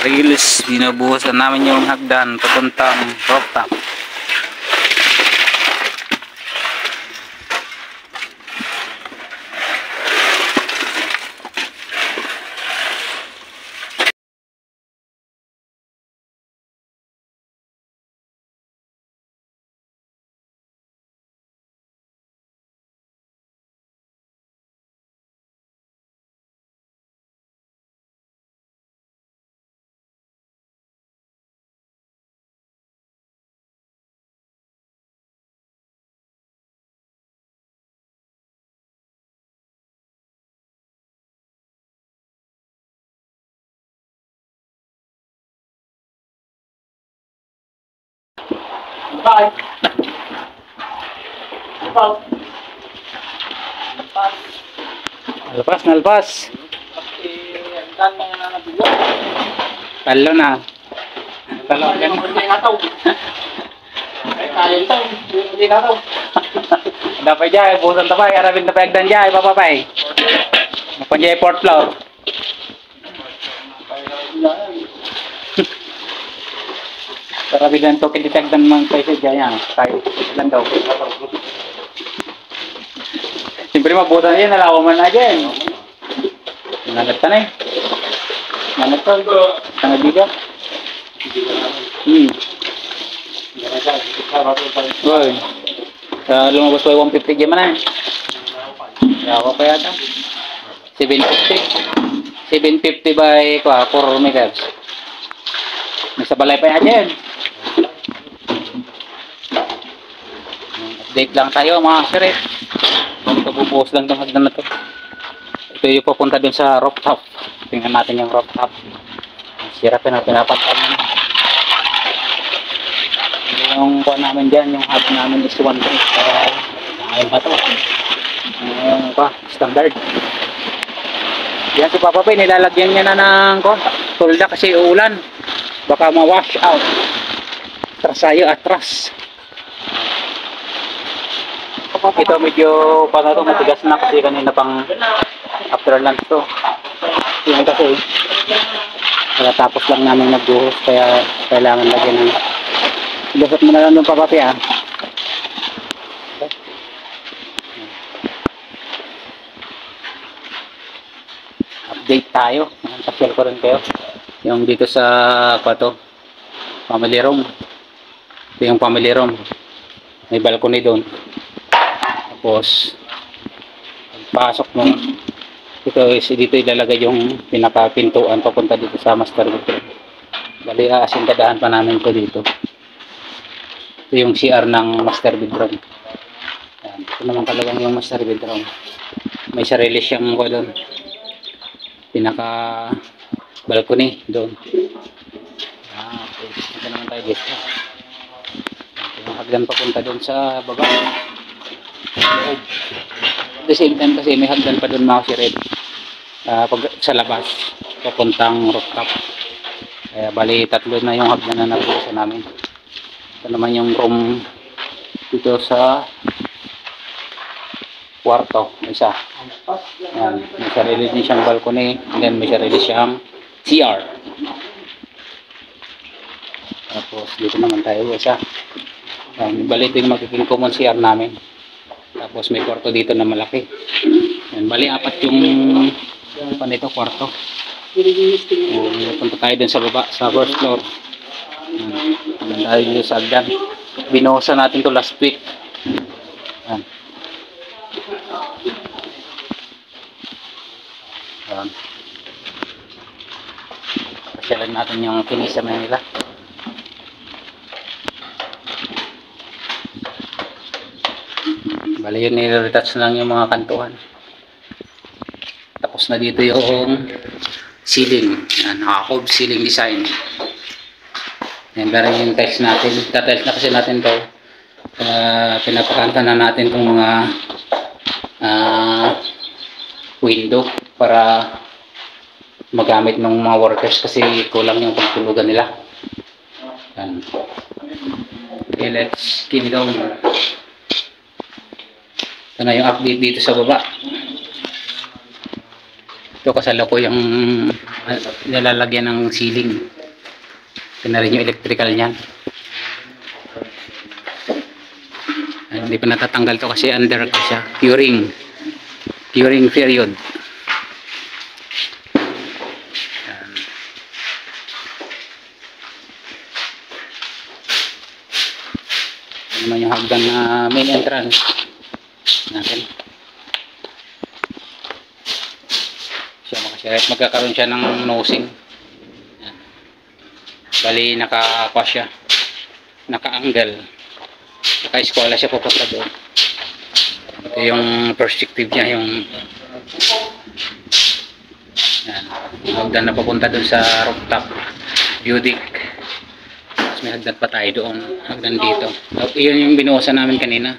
Release, binubuhusan namin yung hagdan papuntang rooftop. Bye. Nalpas, nalpas. Talo na. Talo ka na. Dapat dyan, busan tapay, arabin tapay agdan dyan, papapay. Mapan dyan, port floor. Arabin lang to, kititagdan mang paisa dyan yan. Tayo, ilan daw. Siyempre mabutan yan, nalawaman na dyan. Nangat ka na eh. Nangat ka. Nangat dito. Boy. Lumabas pa yung 150 dyan man eh. Yawa pa yata. 750. 750 by 4 meters. May sabalay pa yan dyan. Update lang tayo mga sirit. Bubuhos lang itong hagdan na to. Ito yung papunta dun sa rooftop. Tingnan natin yung rooftop. Sirapin na pinapantan. Yung kuha namin dyan, yung hub namin is 1 3. Ayun ba ito? Yung standard. Yan si Papa Pay, nilalagyan niya na ng tulda kasi uulan. Baka ma-wash out. Trasayo atras. Ito medyo matigas na kasi kanina pang after lunch to. Yun kasi tapos lang namin nagbuhos kaya kailangan lagyan ng ilasot mo na lang yung papapi ah. Update tayo. Pasyal ko rin kayo. Yung dito sa family room. Ito yung family room. May balcony doon. Tapos pasok mo dito ilalagay yung pinakapintuan papunta dito sa master bedroom. Bali asintadahan pa namin ito dito. Ito yung CR ng master bedroom. Yan. Ito naman talagang yung master bedroom. May sarili siyang doon. Pinaka balcony doon. Okay. Ito naman tayo dito. Ito yung hagdan papunta doon sa baba. At the same time kasi may hagdan pa doon mga sired sa labas papuntang rooftop. Kaya bali tatlo na yung hagdan na nabuhusan namin. Ito naman yung room dito sa kwarto, isa. Yan. May sarili din siyang balcony and then may sarili siyang CR. Tapos dito naman tayo isa. Yan. Bali ito yung magiging common CR namin. Tapos may kwarto dito na malaki. Yan, bali apat yung panito kwarto. Punta tayo dun sa baba, sa first floor. Yan tayo dito sa agdan. Binuhusan natin to last week. Yan. Yan. Pasyalan natin yung kinisama nila. Bali yun, nire-retouch lang yung mga kantuhan. Tapos na dito yung ceiling. Yan, naka-cove ceiling design. Yan, bari yung tiles natin. Tatiles na kasi natin to. Pinapakanta na natin itong mga window para magamit ng mga workers kasi kulang yung pagtulugan nila. Yan. Okay, let's keep it on. Ito na yung update dito sa baba. Ito kasalo ko yung nilalagyan ng ceiling. Ito na rin yung electrical niyan. Ay, hindi pa natatanggal to kasi under ko siya. Curing period. Yan. Ito naman yung hagdan na main entrance natin. Siya makasiret. Magkakaroon siya ng nosing. Yan. Bali naka-apa siya. Naka-angle. Naka-eskwala siya papunta doon. Ito yung perspective niya, yung yan, hagdan na papunta doon sa rooftop view deck. Tapos may hagdan pa tayo doon, hagdan dito. Iyon yung binuhusan namin kanina,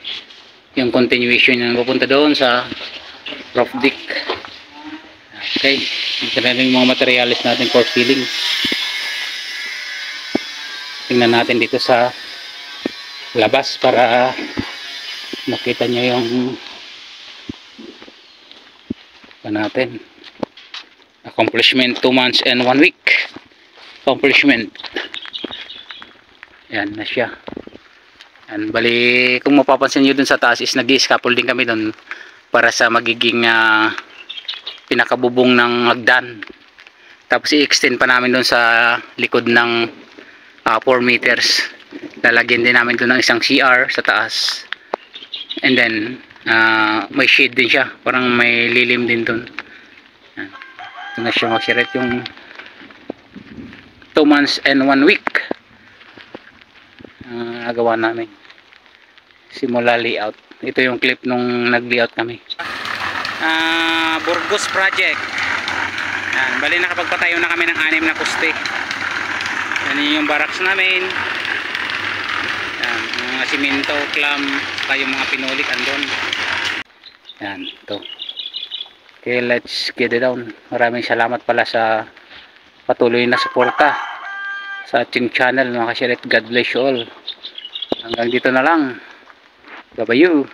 yung continuation yung papunta doon sa roof deck. Okay, ito na yung mga materials natin for ceiling. Tingnan natin dito sa labas para makita nyo yung natin accomplishment 2 months and 1 week accomplishment. Yan na siya. Yan, bali kung mapapansin nyo dun sa taas is nag-scaffolding kami dun para sa magiging pinakabubong ng hagdan, tapos i-extend pa namin dun sa likod ng 4 meters. Lalagyan din namin dun ng isang CR sa taas, and then may shade din siya, parang may lilim din dun. Ito na siya magsiret yung 2 months and 1 week nagawa namin simula layout. Ito yung clip nung nag layout kami. Burgos project. Yan, bali nakapagpatayo na kami ng 6 na poste. Yan yung barracks namin. Yan, mga simento, clam, saka yung mga pinulik andun. Yan, ito. Okay, let's get it down. Maraming salamat pala sa patuloy na suporta sa ating channel, mga kasyalit. God bless you all. Hanggang dito na lang. Bye-bye you.